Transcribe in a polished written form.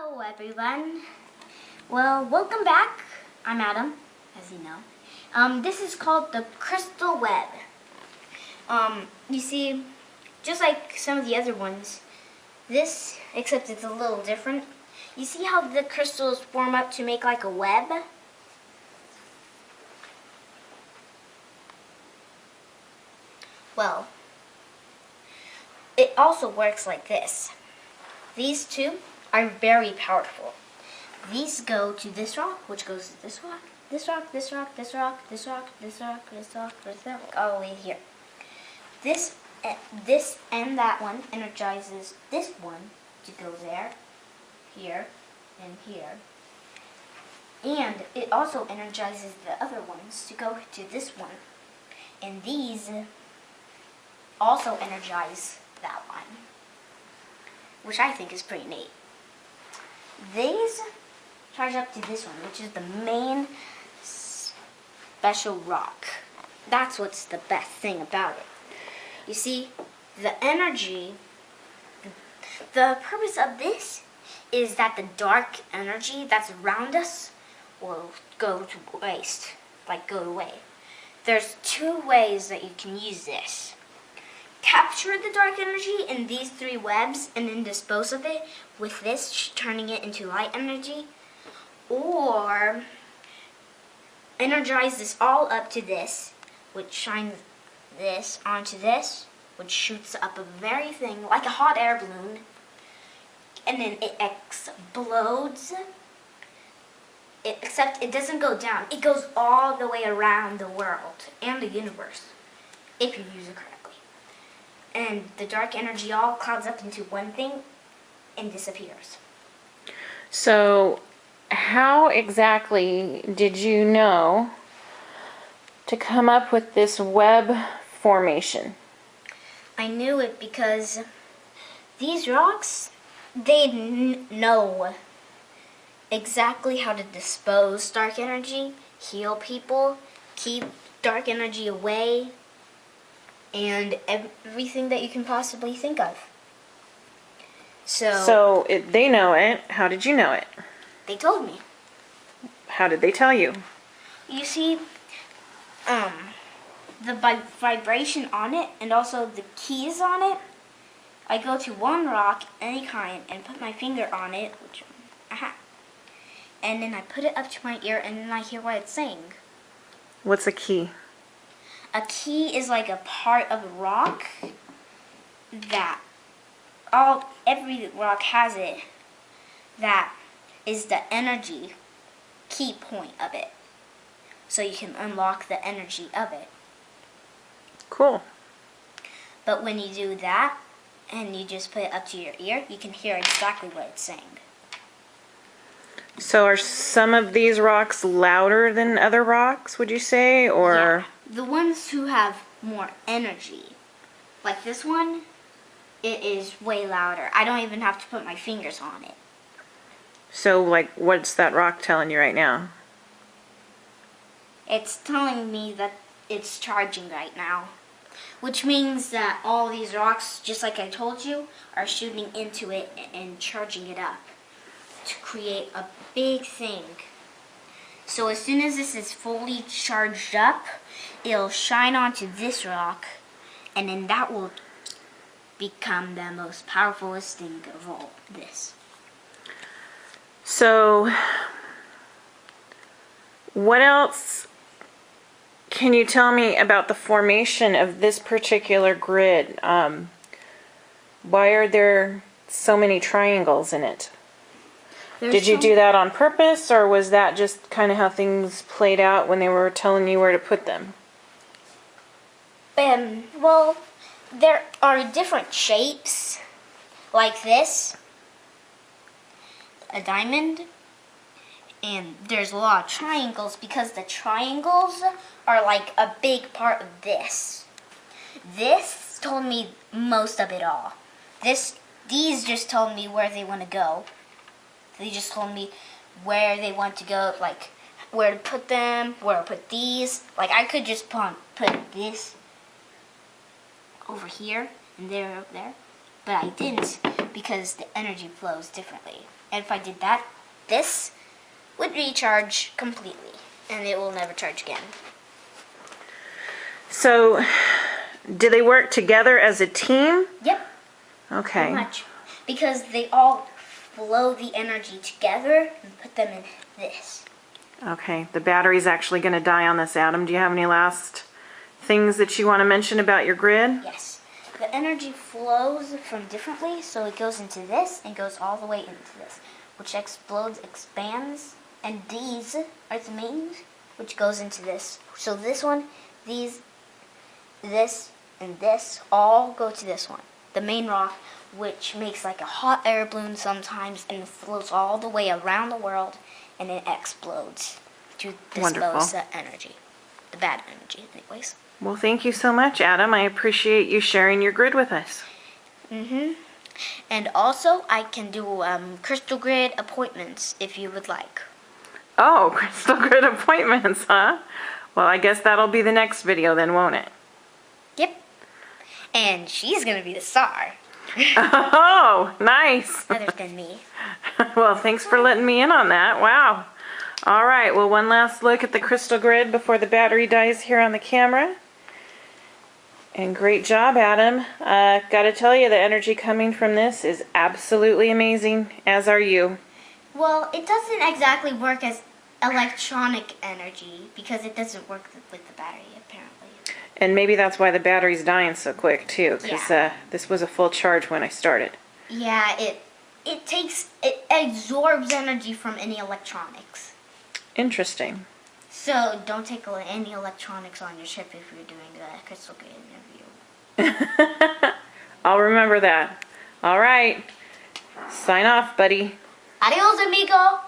Hello everyone. Well, welcome back. I'm Adam, as you know. This is called the crystal web. You see, just like some of the other ones, this, except it's a little different. You see how the crystals form up to make like a web? Well, it also works like this. These two are very powerful. These go to this rock, which goes to this rock, this rock, this rock, this rock, this rock, this rock, this rock, this rock, all the way here. This and that one energizes this one to go there, here, and here. And it also energizes the other ones to go to this one. And these also energize that one, which I think is pretty neat. These charge up to this one, which is the main special rock. That's what's the best thing about it. You see, the energy, the purpose of this is that the dark energy that's around us will go to waste, like go away. There's two ways that you can use this. Capture the dark energy in these three webs and then dispose of it with this, turning it into light energy, or energize this all up to this, which shines this onto this, which shoots up a very thing like a hot air balloon, and then it explodes. Except it doesn't go down, it goes all the way around the world and the universe if you use it correctly. And the dark energy all clouds up into one thing and disappears. So, how exactly did you know to come up with this web formation? I knew it because these rocks, they know exactly how to dispose dark energy, heal people, keep dark energy away, and everything that you can possibly think of. So they know it. How did you know it? They told me. How did they tell you? You see, the vibration on it and also the keys on it, I go to one rock, any kind, and put my finger on it, which, and then I put it up to my ear and then I hear what it's saying. What's a key? A key is like a part of a rock that every rock has it. That is the energy key point of it. So you can unlock the energy of it. Cool. But when you do that and you just put it up to your ear, you can hear exactly what it's saying. So are some of these rocks louder than other rocks, would you say? Or yeah. The ones who have more energy, like this one, it is way louder. I don't even have to put my fingers on it. So, like, what's that rock telling you right now? It's telling me that it's charging right now, which means that all these rocks, just like I told you, are shooting into it and charging it up to create a big thing. So as soon as this is fully charged up, it'll shine onto this rock, and then that will become the most powerfulest thing of all this. So, what else can you tell me about the formation of this particular grid? Why are there so many triangles in it? Did you do that on purpose, or was that just kind of how things played out when they were telling you where to put them? Well, there are different shapes, like this, a diamond, and there's a lot of triangles because the triangles are like a big part of this. This told me most of it all. These just told me where they want to go. They just told me where they want to go, like where to put them, where to put these. Like I could just put this over here and there, up there, but I didn't because the energy flows differently. And if I did that, this would recharge completely, and it will never charge again. So, do they work together as a team? Yep. Okay. Pretty much. Because they all flow the energy together and put them in this. Okay. The battery's actually going to die on this, Adam. Do you have any last things that you want to mention about your grid? Yes. The energy flows from differently, so it goes into this and goes all the way into this, which explodes, expands, and these are the mains, which goes into this. So this one, these, this, and this all go to this one, the main rock, which makes like a hot air balloon sometimes, and it floats all the way around the world, and it explodes to dispose the energy, the bad energy, anyways. Well, thank you so much, Adam. I appreciate you sharing your grid with us. And also, I can do crystal grid appointments if you would like. Oh, crystal grid appointments, huh? Well, I guess that'll be the next video then, won't it? Yep. And she's going to be the star. Oh, nice. Other than me. Well, thanks for letting me in on that. Wow. All right, well, one last look at the crystal grid before the battery dies here on the camera. And great job, Adam. Gotta tell you, the energy coming from this is absolutely amazing, as are you. Well, it doesn't exactly work as electronic energy because it doesn't work with the battery, apparently. And maybe that's why the battery's dying so quick, too, because this was a full charge when I started. Yeah, it absorbs energy from any electronics. Interesting. So don't take any electronics on your ship if you're doing the crystal grid interview. I'll remember that. All right. Sign off, buddy. Adios, amigo.